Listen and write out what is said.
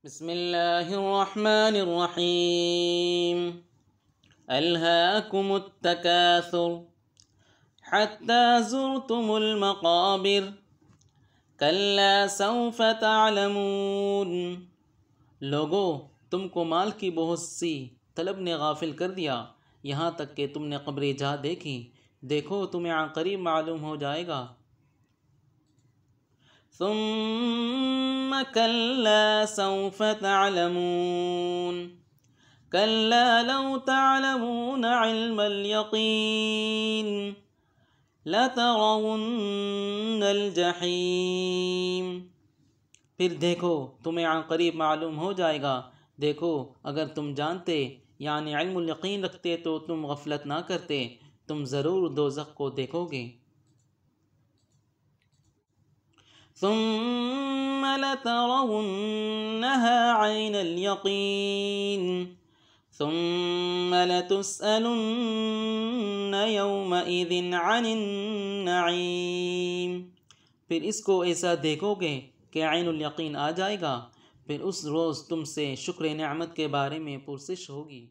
بسم اللہ الرحمن الرحیم الہاکم التکاثر حتی زرتم المقابر کلا سوف تعلمون۔ لوگو، تم کو مال کی بہت سی طلب نے غافل کر دیا یہاں تک کہ تم نے قبریں جا دیکھی، دیکھو تمہیں عنقریب معلوم ہو جائے گا۔ ثم كلا سوف تعلمون كلا لو تعلمون علم اليقين لترون الجحیم۔ پھر دیکھو تمہیں عنقریب معلوم ہو جائے گا، دیکھو اگر تم جانتے یعنی علم الیقین رکھتے تو تم غفلت نہ کرتے، تم ضرور دوزخ کو دیکھو گے۔ ثم لترونها عین الیقین ثم لتسألن یومئذ عن النعیم۔ پھر اس کو ایسا دیکھو گے کہ عین الیقین آ جائے گا، پھر اس روز تم سے شکر نعمت کے بارے میں پرسش ہوگی۔